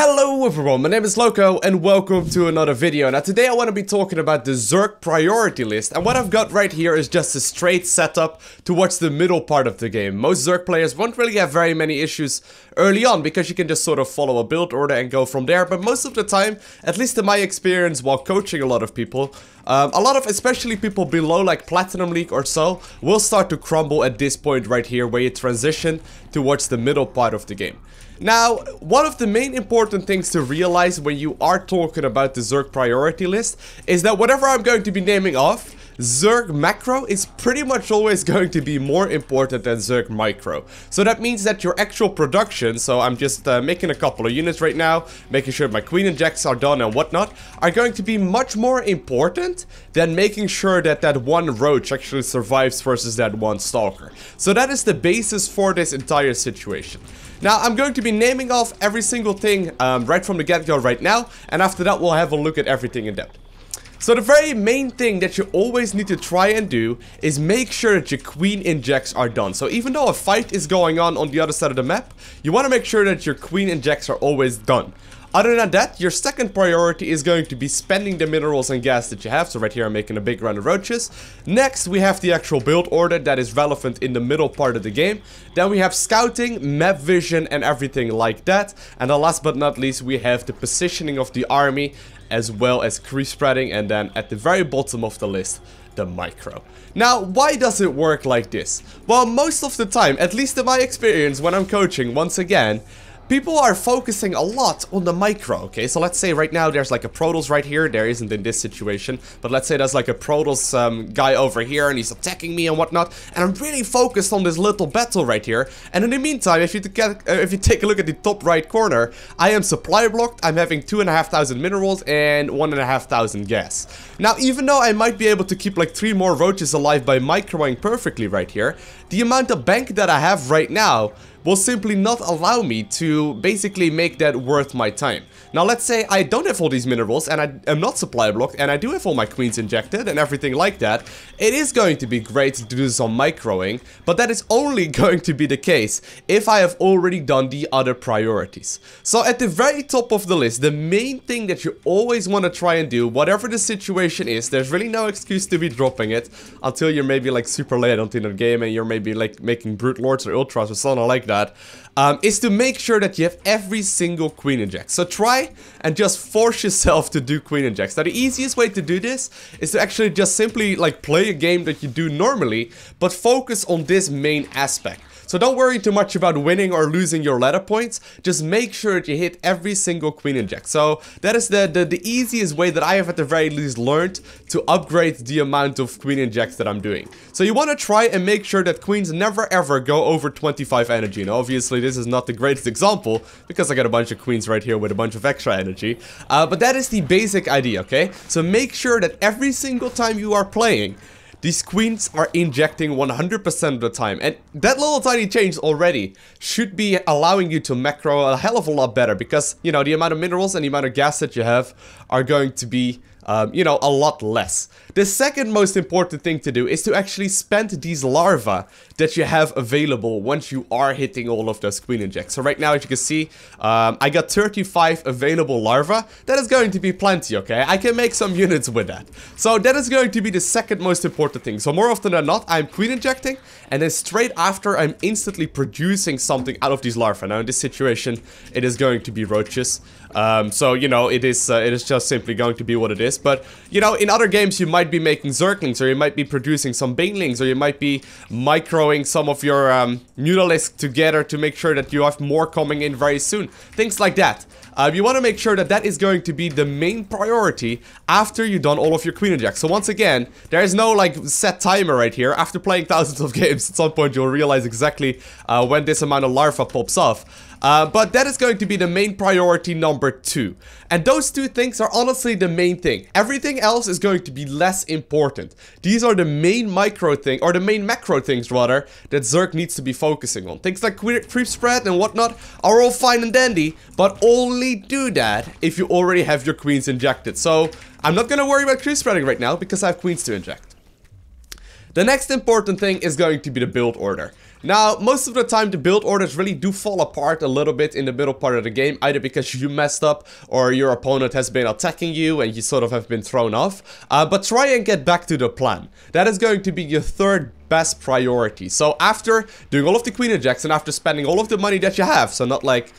Hello everyone, my name is Lowko and welcome to another video. Now today I want to be talking about the Zerg priority list, and what I've got right here is just a straight setup towards the middle part of the game. Most Zerg players won't really have very many issues early on because you can just sort of follow a build order and go from there, but most of the time, at least in my experience while coaching a lot of people, a lot of especially people below like Platinum League or so will start to crumble at this point right here where you transition towards the middle part of the game. Now, one of the main important things to realize when you are talking about the Zerg priority list is that whatever I'm going to be naming off, Zerg macro is pretty much always going to be more important than Zerg micro. So that means that your actual production, so I'm just making a couple of units right now, making sure my queen injects are done and whatnot, are going to be much more important than making sure that that one roach actually survives versus that one stalker. So that is the basis for this entire situation. Now, I'm going to be naming off every single thing right from the get-go right now, and after that we'll have a look at everything in depth. So the very main thing that you always need to try and do is make sure that your queen injects are done. So even though a fight is going on the other side of the map, you want to make sure that your queen injects are always done. Other than that, your second priority is going to be spending the minerals and gas that you have. So right here I'm making a big round of roaches. Next, we have the actual build order that is relevant in the middle part of the game. Then we have scouting, map vision and everything like that. And then last but not least, we have the positioning of the army as well as creep spreading, and then at the very bottom of the list, the micro. Now, why does it work like this? Well, most of the time, at least in my experience when I'm coaching, once again, people are focusing a lot on the micro, okay? So let's say right now there's like a Protoss right here. There isn't in this situation. But let's say there's like a Protoss guy over here and he's attacking me and whatnot. And I'm really focused on this little battle right here. And in the meantime, if you take a look at the top right corner, I am supply blocked. I'm having 2,500 minerals and 1,500 gas. Now, even though I might be able to keep like 3 more roaches alive by microing perfectly right here, the amount of bank that I have right now will simply not allow me to basically make that worth my time. Now let's say I don't have all these minerals and I am not supply blocked and I do have all my queens injected and everything like that. It is going to be great to do some microing, but that is only going to be the case if I have already done the other priorities. So at the very top of the list, the main thing that you always want to try and do, whatever the situation is, there's really no excuse to be dropping it until you're maybe like super late onto the game and you're maybe like making brute lords or ultras or something like that, is to make sure that you have every single queen inject. So try and just force yourself to do queen injects. Now the easiest way to do this is to actually just simply like play a game that you do normally, but focus on this main aspect. So don't worry too much about winning or losing your ladder points. Just make sure that you hit every single queen inject. So that is the easiest way that I have at the very least learned to upgrade the amount of queen injects that I'm doing. So you want to try and make sure that queens never ever go over 25 energy. Now obviously this is not the greatest example because I got a bunch of queens right here with a bunch of extra energy. But that is the basic idea, okay? So make sure that every single time you are playing, these queens are injecting 100% of the time, and that little tiny change already should be allowing you to macro a hell of a lot better because, you know, the amount of minerals and the amount of gas that you have are going to be, you know, a lot less. The second most important thing to do is to actually spend these larvae that you have available once you are hitting all of those queen injects. So right now, as you can see, I got 35 available larvae. That is going to be plenty, okay? I can make some units with that. So that is going to be the second most important thing. So more often than not, I'm queen injecting, and then straight after, I'm instantly producing something out of these larvae. Now in this situation, it is going to be roaches. So, you know, it is just simply going to be what it is. But, you know, in other games, you might be making Zerglings, or you might be producing some Banelings, or you might be microing some of your Mutalisks together to make sure that you have more coming in very soon. Things like that. You want to make sure that that is going to be the main priority after you've done all of your queen injects. So once again, there is no like set timer right here. After playing thousands of games, at some point you'll realize exactly when this amount of larvae pops off. But that is going to be the main priority number 2. And those two things are honestly the main thing. Everything else is going to be less important. These are the main micro thing, or the main macro things rather, that Zerg needs to be focusing on. Things like creep spread and whatnot are all fine and dandy, but only do that if you already have your queens injected. So I'm not gonna worry about creep spreading right now because I have queens to inject. The next important thing is going to be the build order. Now, most of the time the build orders really do fall apart a little bit in the middle part of the game, either because you messed up or your opponent has been attacking you and you sort of have been thrown off. But try and get back to the plan. That is going to be your third best priority. So after doing all of the Queen Injects and after spending all of the money that you have, so not like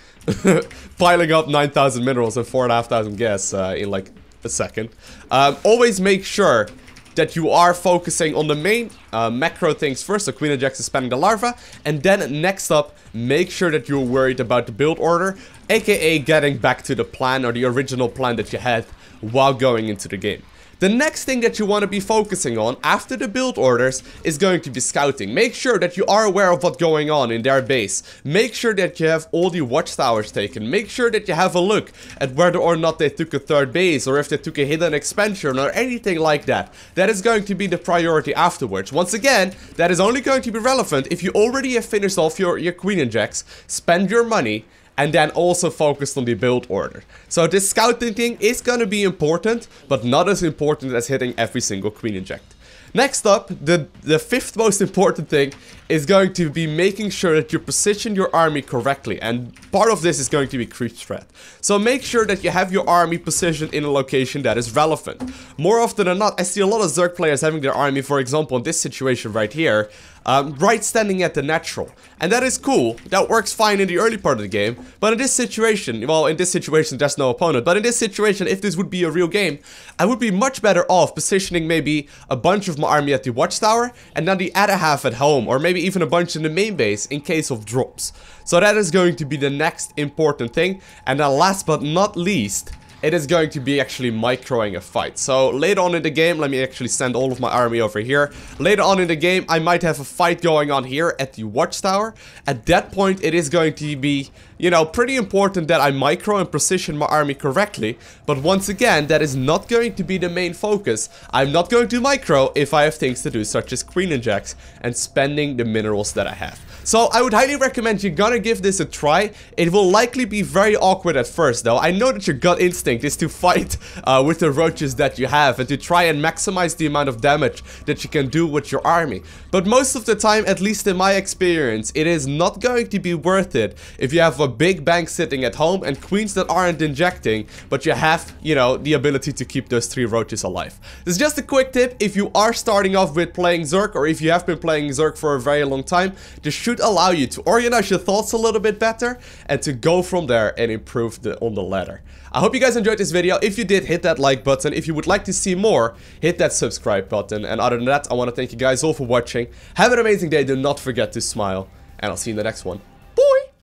piling up 9,000 minerals and 4,500 gas in like a second, always make sure that you are focusing on the main macro things first. So Queen Injects is spending the larva, and then next up, make sure that you're worried about the build order, aka getting back to the plan or the original plan that you had while going into the game. The next thing that you want to be focusing on after the build orders is going to be scouting. Make sure that you are aware of what's going on in their base. Make sure that you have all the watchtowers taken. Make sure that you have a look at whether or not they took a third base or if they took a hidden expansion or anything like that. That is going to be the priority afterwards. Once again, that is only going to be relevant if you already have finished off your Queen Injects, spend your money, and then also focused on the build order. So this scouting thing is gonna be important, but not as important as hitting every single Queen Inject. Next up, the fifth most important thing is going to be making sure that you position your army correctly, and part of this is going to be creep threat. So make sure that you have your army positioned in a location that is relevant. More often than not, I see a lot of Zerg players having their army, for example in this situation right here, right standing at the natural. And that is cool, that works fine in the early part of the game, but in this situation, well, in this situation there's no opponent, but in this situation, if this would be a real game, I would be much better off positioning maybe a bunch of my army at the watchtower, and then the other half at home, or maybe even a bunch in the main base in case of drops. So that is going to be the next important thing, and then last but not least, it is going to be actually microing a fight. So later on in the game, let me actually send all of my army over here. Later on in the game, I might have a fight going on here at the watchtower. At that point, it is going to be, you know, pretty important that I micro and position my army correctly. But once again, that is not going to be the main focus. I'm not going to micro if I have things to do, such as Queen Injects and spending the minerals that I have. So I would highly recommend you gonna give this a try. It will likely be very awkward at first though. I know that your gut instinct is to fight with the roaches that you have and to try and maximize the amount of damage that you can do with your army. But most of the time, at least in my experience, it is not going to be worth it if you have a big bank sitting at home and queens that aren't injecting, but you have, you know, the ability to keep those 3 roaches alive. This is just a quick tip. If you are starting off with playing Zerg, or if you have been playing Zerg for a very long time, this should allow you to organize your thoughts a little bit better and to go from there and improve on the ladder. I hope you guys enjoyed this video. If you did, hit that like button. If you would like to see more, hit that subscribe button. And other than that, I want to thank you guys all for watching. Have an amazing day. Do not forget to smile, and I'll see you in the next one.